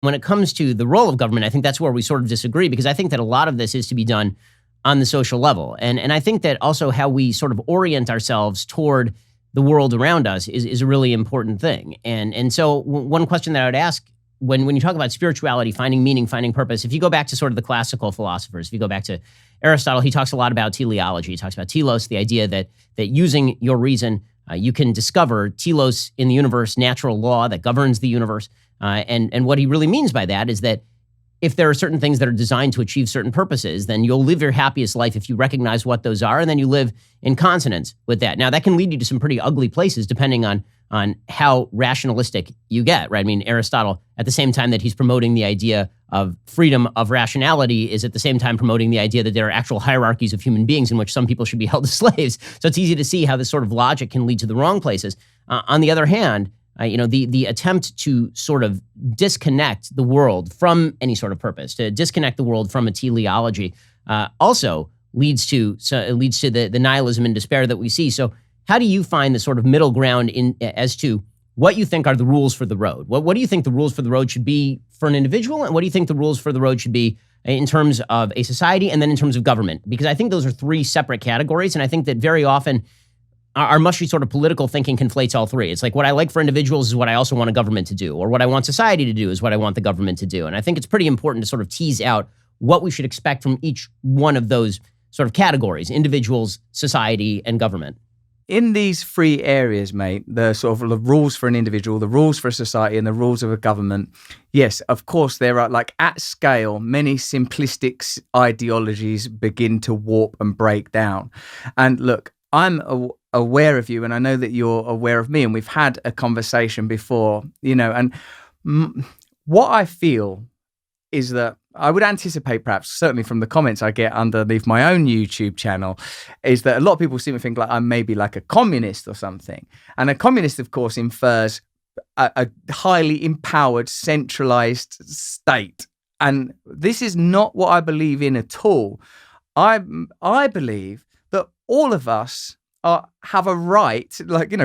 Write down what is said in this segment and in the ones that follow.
When it comes to the role of government, I think that's where we sort of disagree, because I think that a lot of this is to be done on the social level. And I think that also how we sort of orient ourselves toward the world around us is a really important thing. And so one question that I would ask when you talk about spirituality, finding meaning, finding purpose, if you go back to sort of the classical philosophers, if you go back to Aristotle, he talks a lot about teleology. He talks about telos, the idea that using your reason, you can discover telos in the universe, natural law that governs the universe. And what he really means by that is that if there are certain things that are designed to achieve certain purposes, then you'll live your happiest life if you recognize what those are, and then you live in consonance with that. Now, that can lead you to some pretty ugly places depending on how rationalistic you get, right? I mean, Aristotle, at the same time that he's promoting the idea of freedom of rationality, is at the same time promoting the idea that there are actual hierarchies of human beings in which some people should be held as slaves. So it's easy to see how this sort of logic can lead to the wrong places. On the other hand, the attempt to sort of disconnect the world from any sort of purpose, to disconnect the world from a teleology, also leads to the nihilism and despair that we see. So how do you find the sort of middle ground as to what you think are the rules for the road? What do you think the rules for the road should be for an individual, and what do you think the rules for the road should be in terms of a society and then in terms of government? Because I think those are three separate categories, and I think that very often our mushy sort of political thinking conflates all three. It's like what I like for individuals is what I also want a government to do, or what I want society to do is what I want the government to do. And I think it's pretty important to sort of tease out what we should expect from each one of those sort of categories: individuals, society, and government. In these three areas, mate, the sort of the rules for an individual, the rules for a society, and the rules of a government, yes, of course, there are, like, at scale, many simplistic ideologies begin to warp and break down. And look, I'm aware of you, and I know that you're aware of me, and we've had a conversation before, and what I feel is that I would anticipate, perhaps, certainly from the comments I get underneath my own YouTube channel, is that a lot of people seem to think like I'm maybe like a communist or something. And a communist, of course, infers a highly empowered, centralized state. And this is not what I believe in at all. I believe that all of us have a right,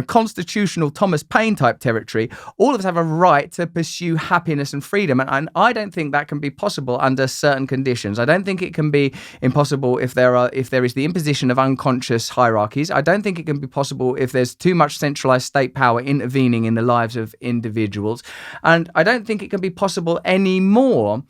constitutional Thomas Paine type territory. All of us have a right to pursue happiness and freedom. And I don't think that can be possible under certain conditions. I don't think it can be impossible if there is the imposition of unconscious hierarchies. I don't think it can be possible if there's too much centralized state power intervening in the lives of individuals. And I don't think it can be possible anymore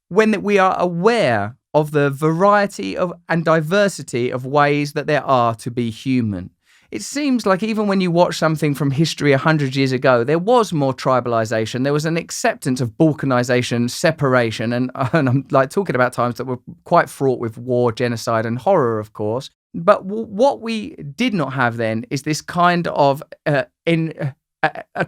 when we are aware of the variety of and diversity of ways that there are to be human. It seems like even when you watch something from history 100 years ago, there was more tribalization. There was an acceptance of balkanization, separation, and I'm like talking about times that were quite fraught with war, genocide, and horror, of course. But what we did not have then is this kind of a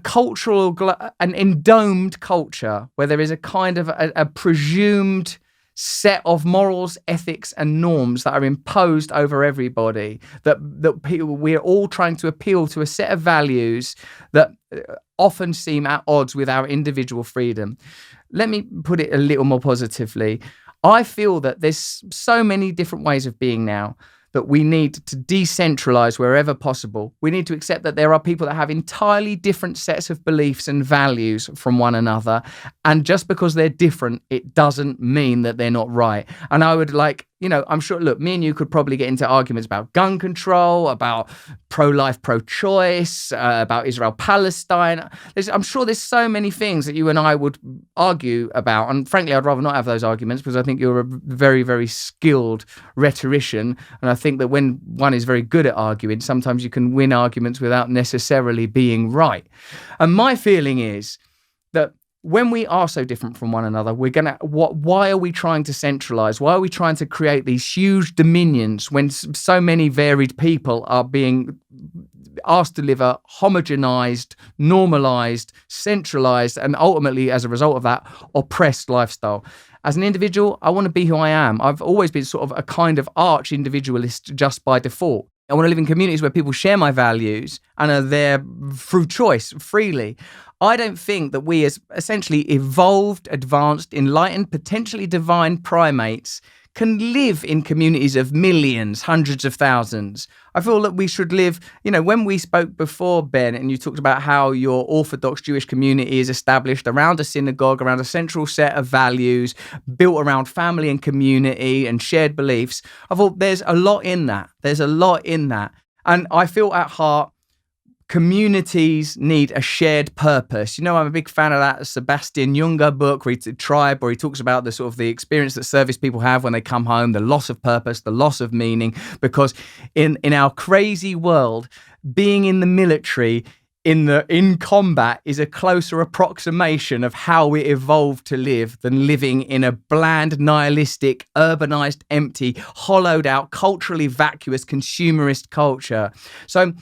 cultural, an endomed culture where there is a kind of a presumed set of morals, ethics, and norms that are imposed over everybody, that people, we're all trying to appeal to a set of values that often seem at odds with our individual freedom. Let me put it a little more positively. I feel that there's so many different ways of being now that we need to decentralize wherever possible. We need to accept that there are people that have entirely different sets of beliefs and values from one another. And just because they're different, it doesn't mean that they're not right. And I would I'm sure, look, me and you could probably get into arguments about gun control, about pro-life, pro-choice, about Israel-Palestine. I'm sure there's so many things that you and I would argue about. And frankly, I'd rather not have those arguments because I think you're a very, very skilled rhetorician. And I think that when one is very good at arguing, sometimes you can win arguments without necessarily being right. And my feeling is that when we are so different from one another, why are we trying to centralize? Why are we trying to create these huge dominions when so many varied people are being asked to live a homogenized, normalized, centralized, and ultimately, as a result of that, oppressed lifestyle? As an individual, I want to be who I am. I've always been sort of a kind of arch individualist just by default. I want to live in communities where people share my values and are there through choice, freely. I don't think that we as essentially evolved, advanced, enlightened, potentially divine primates can live in communities of millions, hundreds of thousands. I feel that we should live, when we spoke before, Ben, and you talked about how your Orthodox Jewish community is established around a synagogue, around a central set of values, built around family and community and shared beliefs. I thought there's a lot in that. There's a lot in that. And I feel at heart, communities need a shared purpose. I'm a big fan of that Sebastian Junger book, Tribe, where he talks about the sort of the experience that service people have when they come home, the loss of purpose, the loss of meaning. Because in our crazy world, being in the military, in combat, is a closer approximation of how we evolved to live than living in a bland, nihilistic, urbanized, empty, hollowed out, culturally vacuous, consumerist culture. So,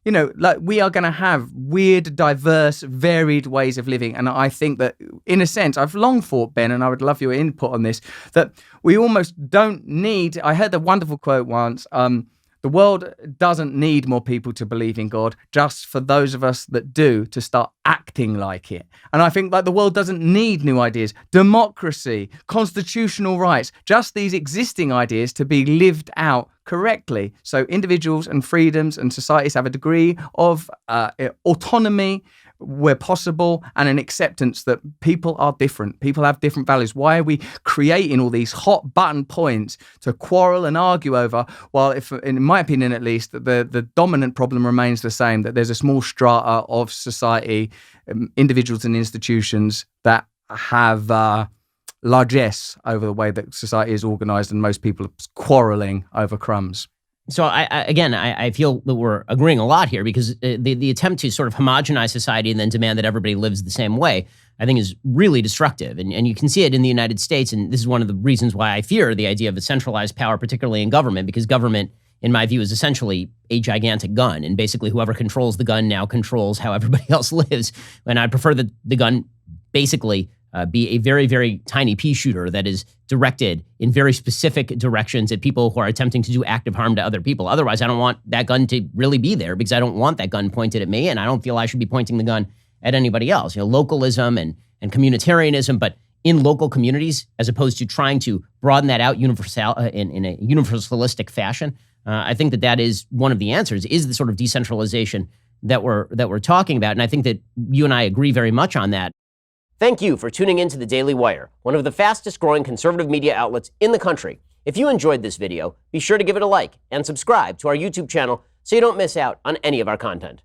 we are going to have weird, diverse, varied ways of living. And I think that, in a sense, I've long thought, Ben, and I would love your input on this, that we almost don't need, I heard a wonderful quote once, the world doesn't need more people to believe in God, just for those of us that do to start acting like it. And I think the world doesn't need new ideas, democracy, constitutional rights, just these existing ideas to be lived out correctly. So individuals and freedoms and societies have a degree of autonomy where possible, and an acceptance that people are different. People have different values. Why are we creating all these hot button points to quarrel and argue over? Well, if, in my opinion at least, the dominant problem remains the same, that there's a small strata of society, individuals and institutions that have largesse over the way that society is organized, and most people are quarreling over crumbs. So I feel that we're agreeing a lot here, because the attempt to sort of homogenize society and then demand that everybody lives the same way, I think, is really destructive. And you can see it in the United States. And this is one of the reasons why I fear the idea of a centralized power, particularly in government, because government, in my view, is essentially a gigantic gun. And basically whoever controls the gun now controls how everybody else lives. And I prefer that the gun basically be a very, very tiny pea shooter that is directed in very specific directions at people who are attempting to do active harm to other people. Otherwise, I don't want that gun to really be there, because I don't want that gun pointed at me, and I don't feel I should be pointing the gun at anybody else. Localism and communitarianism, but in local communities, as opposed to trying to broaden that out in a universalistic fashion. I think that is one of the answers, is the sort of decentralization that we're talking about. And I think that you and I agree very much on that. Thank you for tuning in to the Daily Wire, one of the fastest growing conservative media outlets in the country. If you enjoyed this video, be sure to give it a like and subscribe to our YouTube channel so you don't miss out on any of our content.